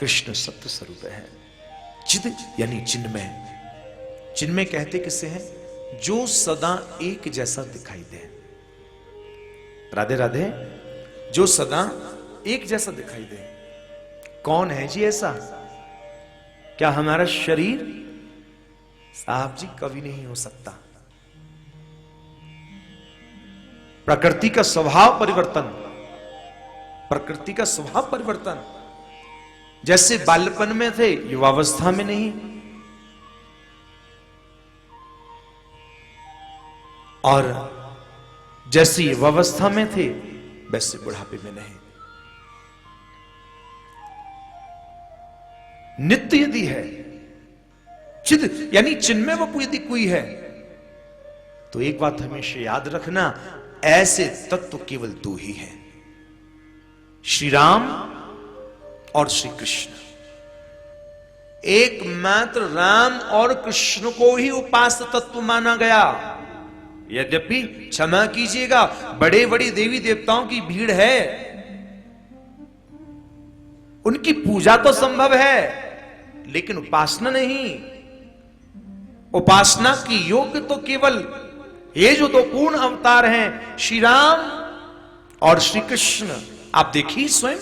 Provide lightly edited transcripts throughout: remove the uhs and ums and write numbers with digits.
कृष्ण सत्य स्वरूप है। चिद यानी चिन्मय। चिन्मय कहते किसे हैं? जो सदा एक जैसा दिखाई दे। राधे राधे। जो सदा एक जैसा दिखाई दे। कौन है जी ऐसा? क्या हमारा शरीर? साहब जी कभी नहीं हो सकता। प्रकृति का स्वभाव परिवर्तन, प्रकृति का स्वभाव परिवर्तन। जैसे बालपन में थे, युवावस्था में नहीं, और जैसे युवावस्था में थे वैसे बुढ़ापे में नहीं। नित्य यदि है, चिद यानी चिन्मय वपु यदि कोई है, तो एक बात हमेशा याद रखना, ऐसे तत्व केवल दो ही है, श्री राम और श्री कृष्ण। एकमात्र राम और कृष्ण को ही उपास्य तत्व माना गया। यद्यपि क्षमा कीजिएगा, बड़े बड़े देवी देवताओं की भीड़ है, उनकी पूजा तो संभव है, लेकिन उपासना नहीं। उपासना की योग्य तो केवल ये जो दो पूर्ण अवतार हैं, श्री राम और श्री कृष्ण। आप देखिए स्वयं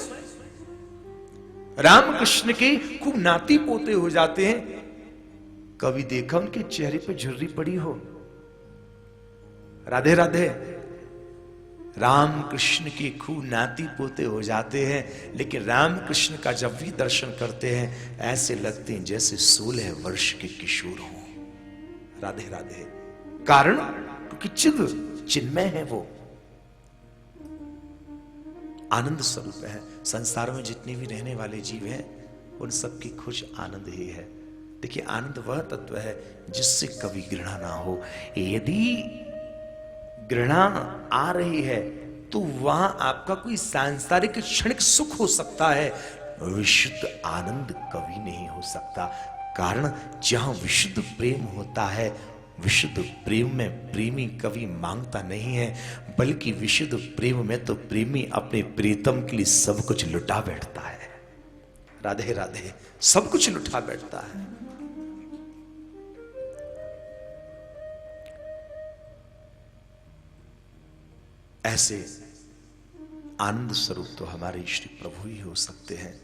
राम कृष्ण के खूब नाती पोते हो जाते हैं। कभी देखा उनके चेहरे पे झुर्री पड़ी हो? राधे राधे। राम कृष्ण के खूब नाती पोते हो जाते हैं, लेकिन राम कृष्ण का जब भी दर्शन करते हैं ऐसे लगते हैं जैसे 16 वर्ष के किशोर हों। राधे राधे। कारण क्योंकि चिद चिन्मय है, वो आनंद स्वरूप है। संसार में जितने भी रहने वाले जीव हैं उन सबकी खुश आनंद ही है। देखिए, आनंद वह तत्व है जिससे कभी घृणा ना हो। यदि घृणा आ रही है तो वहां आपका कोई सांसारिक क्षणिक सुख हो सकता है, विशुद्ध आनंद कभी नहीं हो सकता। कारण जहां विशुद्ध प्रेम होता है, विशुद्ध प्रेम में प्रेमी कभी मांगता नहीं है, बल्कि विशुद्ध प्रेम में तो प्रेमी अपने प्रीतम के लिए सब कुछ लुटा बैठता है। राधे राधे। सब कुछ लुटा बैठता है। ऐसे आनंद स्वरूप तो हमारे श्री प्रभु ही हो सकते हैं।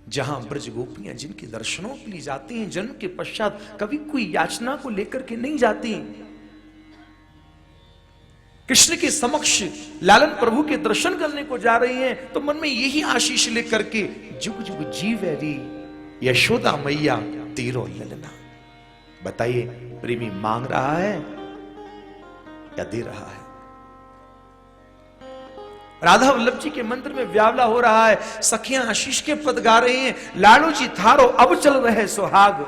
जहां ब्रज गोपियां जिनके दर्शनों के लिए जाती हैं, जन्म के पश्चात कभी कोई याचना को लेकर के नहीं जाती। कृष्ण के समक्ष लालन प्रभु के दर्शन करने को जा रही हैं, तो मन में यही आशीष लेकर के, जुग जुग जीवैरी यशोदा मैया तेरो ललना। बताइए, प्रेमी मांग रहा है या दे रहा है? राधा वल्लभ जी के मंत्र में व्यावला हो रहा है, सखियां आशीष के पद गा रही हैं, लालू जी थारो अब चल रहे सुहाग।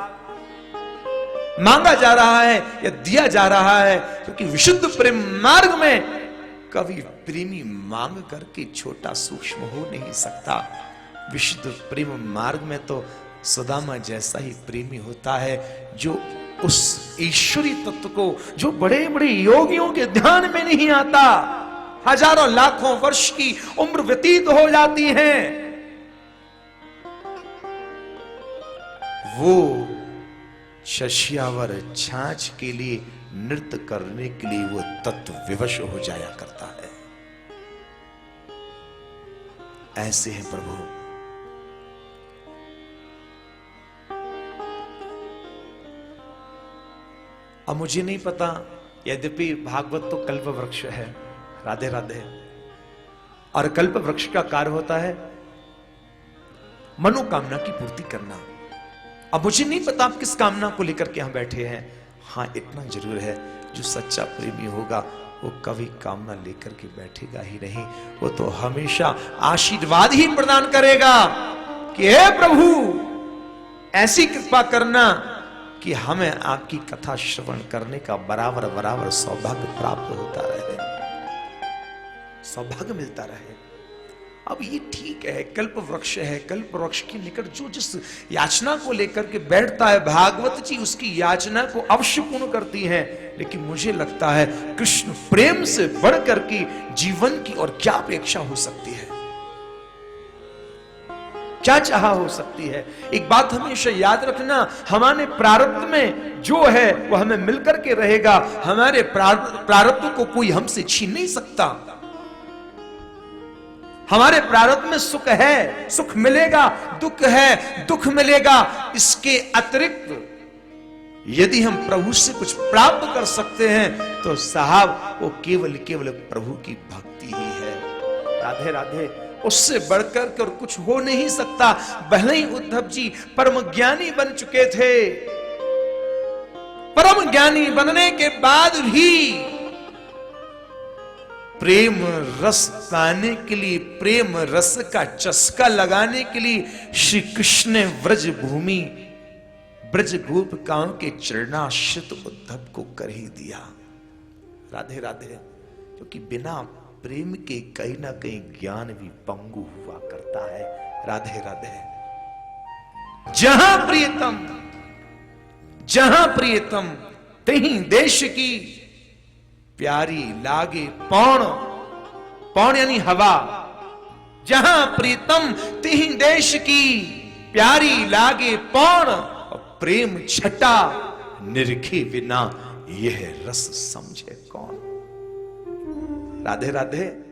मांगा जा रहा है या दिया जा रहा है, क्योंकि विशुद्ध प्रेम मार्ग में कभी प्रेमी मांग करके छोटा सूक्ष्म हो नहीं सकता। विशुद्ध प्रेम मार्ग में तो सुदामा जैसा ही प्रेमी होता है, जो उस ईश्वरी तत्व को, जो बड़े बड़े योगियों के ध्यान में नहीं आता, हजारों लाखों वर्ष की उम्र व्यतीत हो जाती है, वो शशियावर छाछ के लिए नृत्य करने के लिए वो तत्व विवश हो जाया करता है। ऐसे हैं प्रभु। अब मुझे नहीं पता, यद्यपि भागवत तो कल्प वृक्ष है। राधे राधे। और कल्प वृक्ष का कार्य होता है मनोकामना की पूर्ति करना। अब मुझे नहीं पता आप किस कामना को लेकर के यहां बैठे हैं। हां, इतना जरूर है, जो सच्चा प्रेमी होगा वो कभी कामना लेकर के बैठेगा ही नहीं, वो तो हमेशा आशीर्वाद ही प्रदान करेगा कि हे प्रभु ऐसी कृपा करना कि हमें आपकी कथा श्रवण करने का बराबर बराबर सौभाग्य प्राप्त होता रहे, सौभाग्य मिलता रहे। अब ये ठीक है, कल्प वृक्ष है, कल्प वृक्ष के निकट जो जिस याचना को लेकर के बैठता है, भागवत जी उसकी याचना को अवश्य पूर्ण करती हैं। लेकिन मुझे लगता है कृष्ण प्रेम से बढ़कर के जीवन की और क्या अपेक्षा हो सकती है? क्या चाहा हो सकती है। एक बात हमेशा याद रखना, हमारे प्रारब्ध में जो है वो हमें मिलकर के रहेगा। हमारे प्रारब्ध को कोई हमसे छीन नहीं सकता। हमारे प्रारब्ध में सुख है, सुख मिलेगा, दुख है, दुख मिलेगा। इसके अतिरिक्त यदि हम प्रभु से कुछ प्राप्त कर सकते हैं तो साहब वो केवल केवल प्रभु की भक्ति ही है। राधे राधे। उससे बढ़कर कर कुछ हो नहीं सकता। भले ही उद्धव जी परम ज्ञानी बन चुके थे, परम ज्ञानी बनने के बाद भी प्रेम रस पाने के लिए, प्रेम रस का चस्का लगाने के लिए श्री कृष्ण ने व्रज भूमि, ब्रज गोपिकाओं के चरणाश्रित उद्धव को कर ही दिया। राधे राधे। क्योंकि बिना प्रेम के कहीं ना कहीं ज्ञान भी पंगु हुआ करता है। राधे राधे। जहां प्रियतम तहीं देश की प्यारी लागे पौण, पौण यानी हवा। जहां प्रीतम तिहीं देश की प्यारी लागे पौण, प्रेम छटा निरखे बिना यह रस समझे कौन। राधे राधे।